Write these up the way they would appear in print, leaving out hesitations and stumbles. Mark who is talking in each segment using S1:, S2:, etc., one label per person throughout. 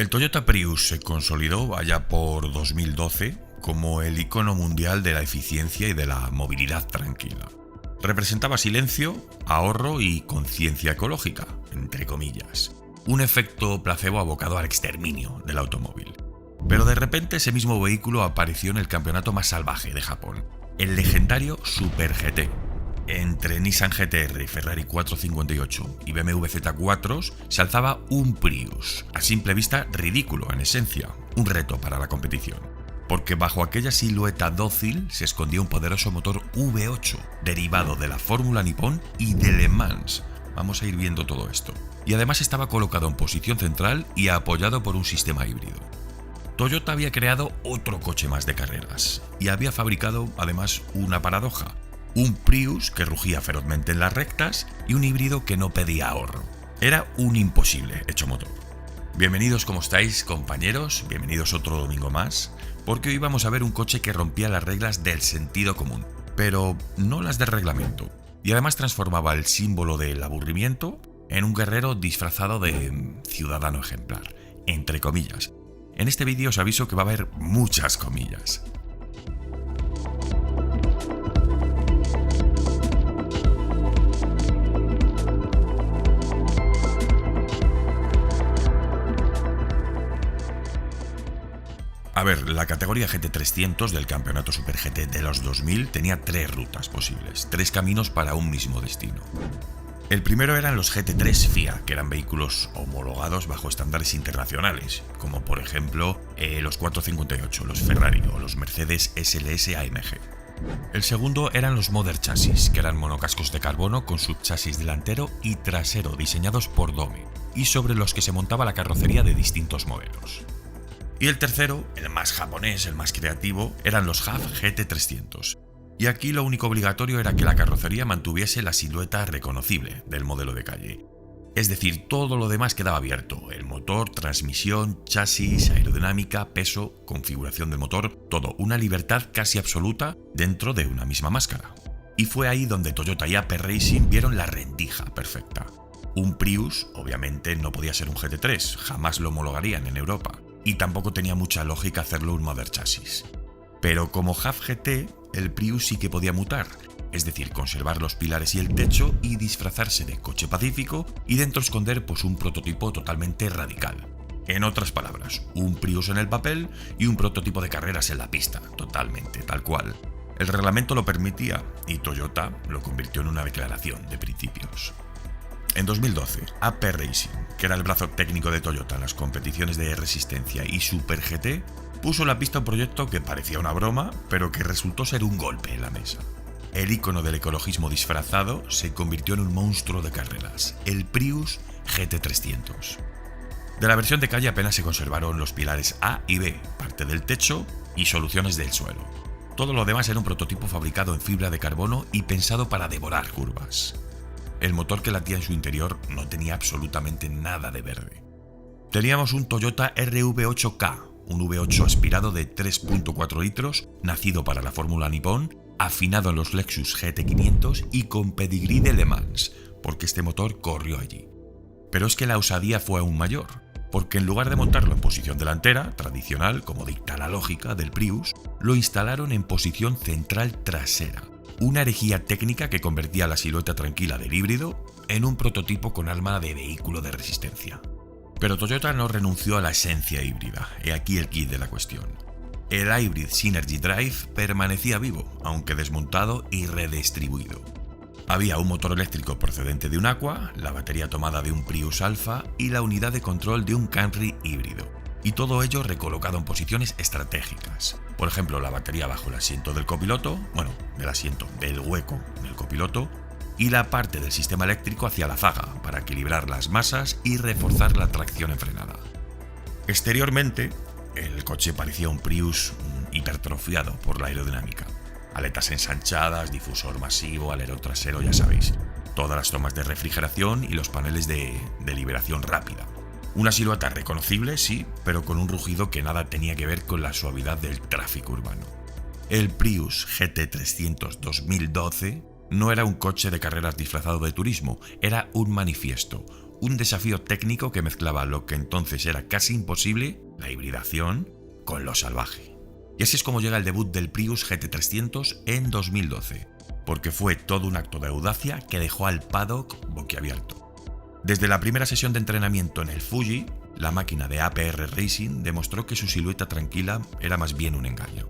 S1: El Toyota Prius se consolidó allá por 2012 como el icono mundial de la eficiencia y de la movilidad tranquila. Representaba silencio, ahorro y conciencia ecológica, entre comillas. Un efecto placebo abocado al exterminio del automóvil. Pero de repente ese mismo vehículo apareció en el campeonato más salvaje de Japón, el legendario Super GT. Entre Nissan GT-R, Ferrari 458 y BMW Z4 se alzaba un Prius, a simple vista ridículo en esencia, un reto para la competición. Porque bajo aquella silueta dócil se escondía un poderoso motor V8, derivado de la Fórmula Nippon y de Le Mans. Vamos a ir viendo todo esto. Y además estaba colocado en posición central y apoyado por un sistema híbrido. Toyota había creado otro coche más de carreras y había fabricado además una paradoja. Un Prius que rugía ferozmente en las rectas y un híbrido que no pedía ahorro. Era un imposible hecho motor. Bienvenidos, ¿cómo estáis, compañeros? Bienvenidos otro domingo más, porque hoy vamos a ver un coche que rompía las reglas del sentido común, pero no las del reglamento, y además transformaba el símbolo del aburrimiento en un guerrero disfrazado de ciudadano ejemplar, entre comillas. En este vídeo os aviso que va a haber muchas comillas. A ver, la categoría GT300 del campeonato Super GT de los 2000 tenía 3 rutas posibles, 3 caminos para un mismo destino. El primero eran los GT3 FIA, que eran vehículos homologados bajo estándares internacionales, como por ejemplo los 458, los Ferrari o los Mercedes SLS AMG. El segundo eran los Model Chassis, que eran monocascos de carbono con subchasis delantero y trasero diseñados por Dome, y sobre los que se montaba la carrocería de distintos modelos. Y el tercero, el más japonés, el más creativo, eran los HAF GT300. Y aquí lo único obligatorio era que la carrocería mantuviese la silueta reconocible del modelo de calle. Es decir, todo lo demás quedaba abierto: el motor, transmisión, chasis, aerodinámica, peso, configuración del motor, todo, una libertad casi absoluta dentro de una misma máscara. Y fue ahí donde Toyota y AP Racing vieron la rendija perfecta. Un Prius, obviamente, no podía ser un GT3, jamás lo homologarían en Europa. Y tampoco tenía mucha lógica hacerlo un Model Chassis. Pero como HAF GT, el Prius sí que podía mutar, es decir, conservar los pilares y el techo y disfrazarse de coche pacífico y dentro esconder pues un prototipo totalmente radical. En otras palabras, un Prius en el papel y un prototipo de carreras en la pista, totalmente, tal cual. El reglamento lo permitía y Toyota lo convirtió en una declaración de principios. En 2012, AP Racing, que era el brazo técnico de Toyota en las competiciones de resistencia y Super GT, puso en la pista un proyecto que parecía una broma, pero que resultó ser un golpe en la mesa. El ícono del ecologismo disfrazado se convirtió en un monstruo de carreras, el Prius GT300. De la versión de calle apenas se conservaron los pilares A y B, parte del techo y soluciones del suelo. Todo lo demás era un prototipo fabricado en fibra de carbono y pensado para devorar curvas. El motor que latía en su interior no tenía absolutamente nada de verde. Teníamos un Toyota RV8K, un V8 aspirado de 3.4 litros, nacido para la Fórmula Nippon, afinado en los Lexus GT500 y con pedigrí de Le Mans, porque este motor corrió allí. Pero es que la osadía fue aún mayor, porque en lugar de montarlo en posición delantera, tradicional, como dicta la lógica del Prius, lo instalaron en posición central trasera. Una herejía técnica que convertía la silueta tranquila del híbrido en un prototipo con alma de vehículo de resistencia. Pero Toyota no renunció a la esencia híbrida, he aquí el kit de la cuestión. El Hybrid Synergy Drive permanecía vivo, aunque desmontado y redistribuido. Había un motor eléctrico procedente de un Aqua, la batería tomada de un Prius Alpha y la unidad de control de un Camry híbrido. Y todo ello recolocado en posiciones estratégicas. Por ejemplo, la batería bajo el asiento del copiloto, del hueco del copiloto, y la parte del sistema eléctrico hacia la zaga para equilibrar las masas y reforzar la tracción en frenada. Exteriormente, el coche parecía un Prius hipertrofiado por la aerodinámica. Aletas ensanchadas, difusor masivo, alerón trasero, ya sabéis. Todas las tomas de refrigeración y los paneles de liberación rápida. Una silueta reconocible, sí, pero con un rugido que nada tenía que ver con la suavidad del tráfico urbano. El Prius GT300 2012 no era un coche de carreras disfrazado de turismo, era un manifiesto, Un desafío técnico que mezclaba lo que entonces era casi imposible, la hibridación, con lo salvaje. Y así es como llega el debut del Prius GT300 en 2012, porque fue todo un acto de audacia que dejó al paddock boquiabierto. Desde la primera sesión de entrenamiento en el Fuji, la máquina de APR Racing demostró que su silueta tranquila era más bien un engaño.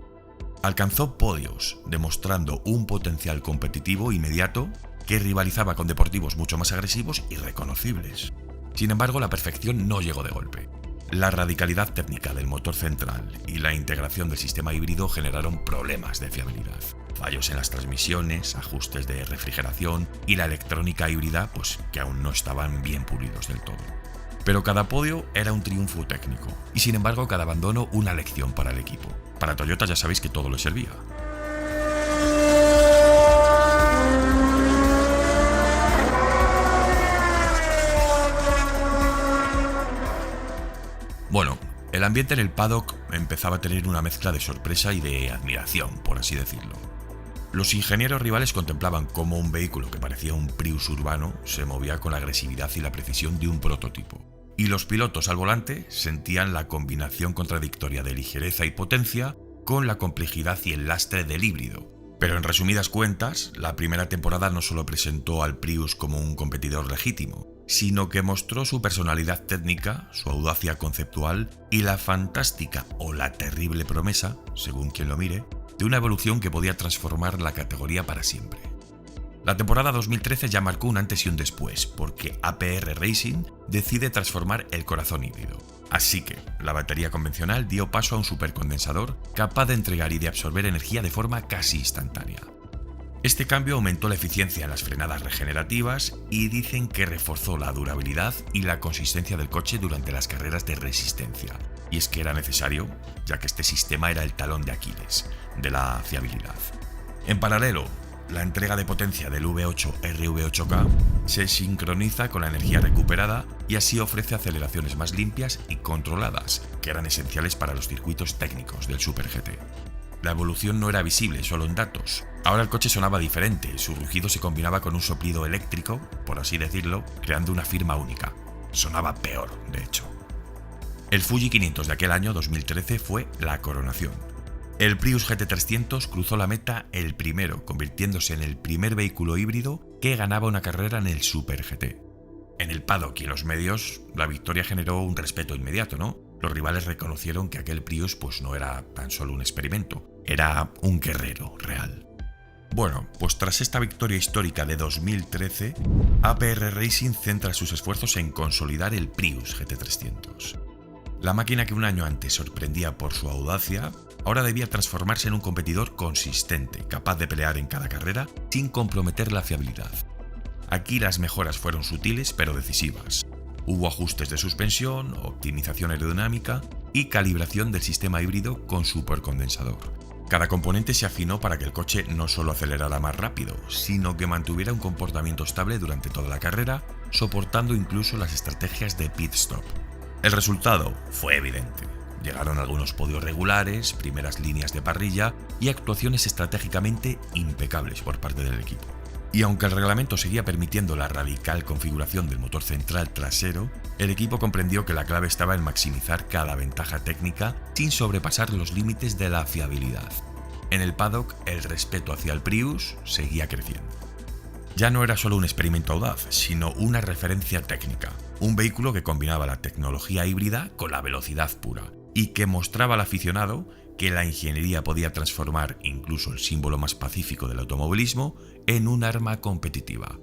S1: Alcanzó podios, demostrando un potencial competitivo inmediato que rivalizaba con deportivos mucho más agresivos y reconocibles. Sin embargo, la perfección no llegó de golpe. La radicalidad técnica del motor central y la integración del sistema híbrido generaron problemas de fiabilidad. Fallos en las transmisiones, ajustes de refrigeración y la electrónica híbrida, que aún no estaban bien pulidos del todo. Pero cada podio era un triunfo técnico y sin embargo cada abandono una lección para el equipo. Para Toyota ya sabéis que todo le servía. Bueno, el ambiente en el paddock empezaba a tener una mezcla de sorpresa y de admiración, por así decirlo. Los ingenieros rivales contemplaban cómo un vehículo que parecía un Prius urbano se movía con la agresividad y la precisión de un prototipo. Y los pilotos al volante sentían la combinación contradictoria de ligereza y potencia con la complejidad y el lastre del híbrido. Pero en resumidas cuentas, la primera temporada no solo presentó al Prius como un competidor legítimo, sino que mostró su personalidad técnica, su audacia conceptual y la fantástica o la terrible promesa, según quien lo mire, de una evolución que podía transformar la categoría para siempre. La temporada 2013 ya marcó un antes y un después, porque APR Racing decide transformar el corazón híbrido. Así que la batería convencional dio paso a un supercondensador capaz de entregar y de absorber energía de forma casi instantánea. Este cambio aumentó la eficiencia en las frenadas regenerativas y dicen que reforzó la durabilidad y la consistencia del coche durante las carreras de resistencia. Y es que era necesario, ya que este sistema era el talón de Aquiles de la fiabilidad. En paralelo, la entrega de potencia del V8 RV8K se sincroniza con la energía recuperada y así ofrece aceleraciones más limpias y controladas, que eran esenciales para los circuitos técnicos del Super GT. La evolución no era visible solo en datos. Ahora el coche sonaba diferente, su rugido se combinaba con un soplido eléctrico, por así decirlo, creando una firma única. Sonaba peor, de hecho. El Fuji 500 de aquel año 2013 fue la coronación. El Prius GT300 cruzó la meta el primero, convirtiéndose en el primer vehículo híbrido que ganaba una carrera en el Super GT. En el paddock y en los medios, la victoria generó un respeto inmediato, ¿no? Los rivales reconocieron que aquel Prius no era tan solo un experimento, era un guerrero real. Bueno, pues tras esta victoria histórica de 2013, APR Racing centra sus esfuerzos en consolidar el Prius GT300. La máquina que un año antes sorprendía por su audacia, ahora debía transformarse en un competidor consistente, capaz de pelear en cada carrera sin comprometer la fiabilidad. Aquí las mejoras fueron sutiles pero decisivas. Hubo ajustes de suspensión, optimización aerodinámica y calibración del sistema híbrido con supercondensador. Cada componente se afinó para que el coche no solo acelerara más rápido, sino que mantuviera un comportamiento estable durante toda la carrera, soportando incluso las estrategias de pit stop. El resultado fue evidente. Llegaron algunos podios regulares, primeras líneas de parrilla y actuaciones estratégicamente impecables por parte del equipo. Y aunque el reglamento seguía permitiendo la radical configuración del motor central trasero, el equipo comprendió que la clave estaba en maximizar cada ventaja técnica sin sobrepasar los límites de la fiabilidad. En el paddock, el respeto hacia el Prius seguía creciendo. Ya no era solo un experimento audaz, sino una referencia técnica, un vehículo que combinaba la tecnología híbrida con la velocidad pura y que mostraba al aficionado que la ingeniería podía transformar incluso el símbolo más pacífico del automovilismo en un arma competitiva.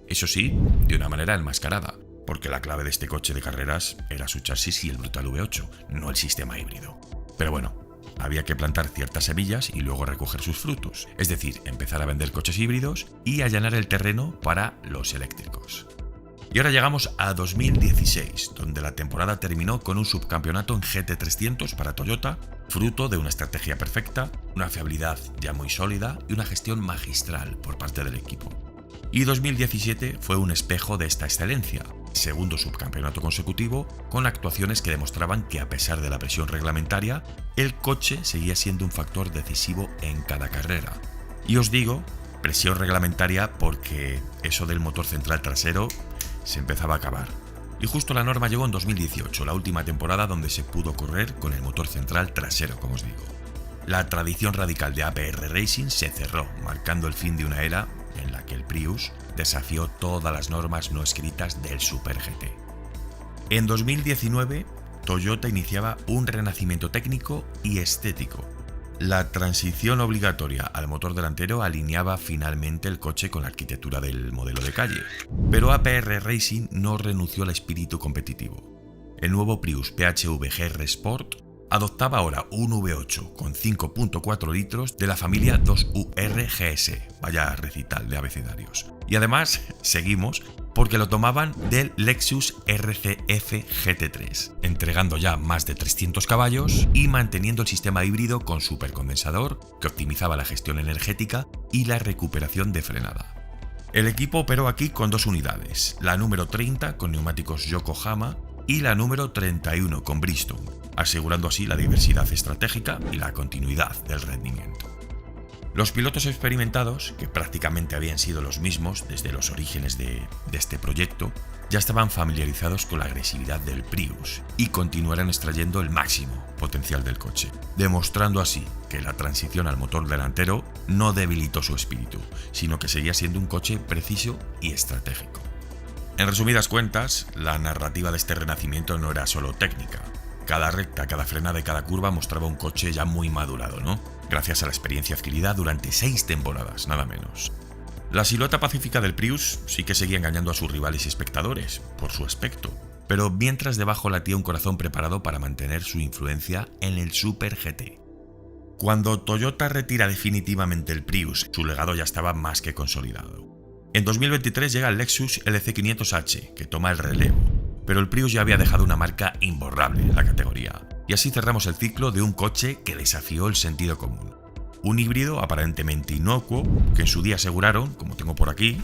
S1: Eso sí, de una manera enmascarada, porque la clave de este coche de carreras era su chasis y el brutal V8, no el sistema híbrido. Pero bueno, había que plantar ciertas semillas y luego recoger sus frutos, es decir, empezar a vender coches híbridos y allanar el terreno para los eléctricos. Y ahora llegamos a 2016, donde la temporada terminó con un subcampeonato en GT300 para Toyota, fruto de una estrategia perfecta, una fiabilidad ya muy sólida y una gestión magistral por parte del equipo. Y 2017 fue un espejo de esta excelencia, segundo subcampeonato consecutivo, con actuaciones que demostraban que a pesar de la presión reglamentaria, el coche seguía siendo un factor decisivo en cada carrera. Y os digo, presión reglamentaria porque eso del motor central trasero se empezaba a acabar. Y justo la norma llegó en 2018, la última temporada donde se pudo correr con el motor central trasero, como os digo. La tradición radical de APR Racing se cerró, marcando el fin de una era en la que el Prius desafió todas las normas no escritas del Super GT. En 2019, Toyota iniciaba un renacimiento técnico y estético. La transición obligatoria al motor delantero alineaba finalmente el coche con la arquitectura del modelo de calle, pero APR Racing no renunció al espíritu competitivo. El nuevo Prius PHEV GR Sport adoptaba ahora un V8 con 5.4 litros de la familia 2UR GS, vaya recital de abecedarios. Y además, seguimos, porque lo tomaban del Lexus RCF GT3, entregando ya más de 300 caballos y manteniendo el sistema híbrido con supercondensador que optimizaba la gestión energética y la recuperación de frenada. El equipo operó aquí con dos unidades, la número 30 con neumáticos Yokohama y la número 31 con Bridgestone, asegurando así la diversidad estratégica y la continuidad del rendimiento. Los pilotos experimentados, que prácticamente habían sido los mismos desde los orígenes de este proyecto, ya estaban familiarizados con la agresividad del Prius y continuarán extrayendo el máximo potencial del coche, demostrando así que la transición al motor delantero no debilitó su espíritu, sino que seguía siendo un coche preciso y estratégico. En resumidas cuentas, la narrativa de este renacimiento no era solo técnica. Cada recta, cada frenada y cada curva mostraba un coche ya muy madurado, ¿no? Gracias a la experiencia adquirida durante 6 temporadas, nada menos. La silueta pacífica del Prius sí que seguía engañando a sus rivales y espectadores, por su aspecto, pero mientras debajo latía un corazón preparado para mantener su influencia en el Super GT. Cuando Toyota retira definitivamente el Prius, su legado ya estaba más que consolidado. En 2023 llega el Lexus LC500H, que toma el relevo, pero el Prius ya había dejado una marca imborrable en la categoría. Y así cerramos el ciclo de un coche que desafió el sentido común. Un híbrido aparentemente inocuo que en su día aseguraron, como tengo por aquí,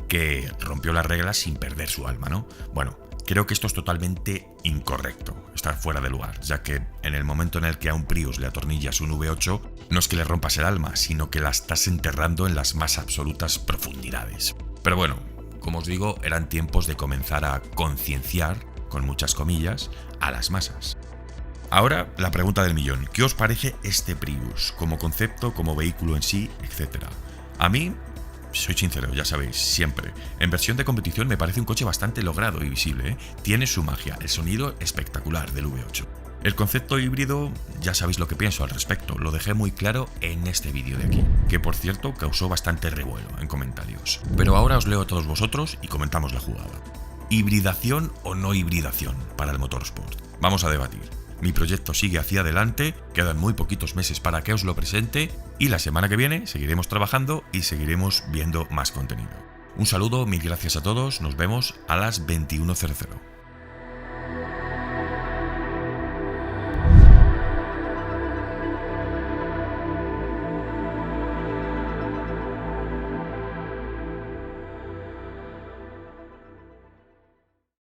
S1: que rompió las reglas sin perder su alma, ¿no? Bueno, creo que esto es totalmente incorrecto, está fuera de lugar, ya que en el momento en el que a un Prius le atornillas un V8, no es que le rompas el alma, sino que la estás enterrando en las más absolutas profundidades. Pero bueno, como os digo, eran tiempos de comenzar a concienciar, con muchas comillas, a las masas. Ahora, la pregunta del millón. ¿Qué os parece este Prius? Como concepto, como vehículo en sí, etcétera. A mí, soy sincero, ya sabéis, siempre. En versión de competición me parece un coche bastante logrado y visible, ¿eh? Tiene su magia, el sonido espectacular del V8. El concepto híbrido, ya sabéis lo que pienso al respecto, lo dejé muy claro en este vídeo de aquí, que por cierto causó bastante revuelo en comentarios. Pero ahora os leo a todos vosotros y comentamos la jugada. ¿Hibridación o no hibridación para el motorsport? Vamos a debatir. Mi proyecto sigue hacia adelante, quedan muy poquitos meses para que os lo presente y la semana que viene seguiremos trabajando y seguiremos viendo más contenido. Un saludo, mil gracias a todos, nos vemos a las 21:00.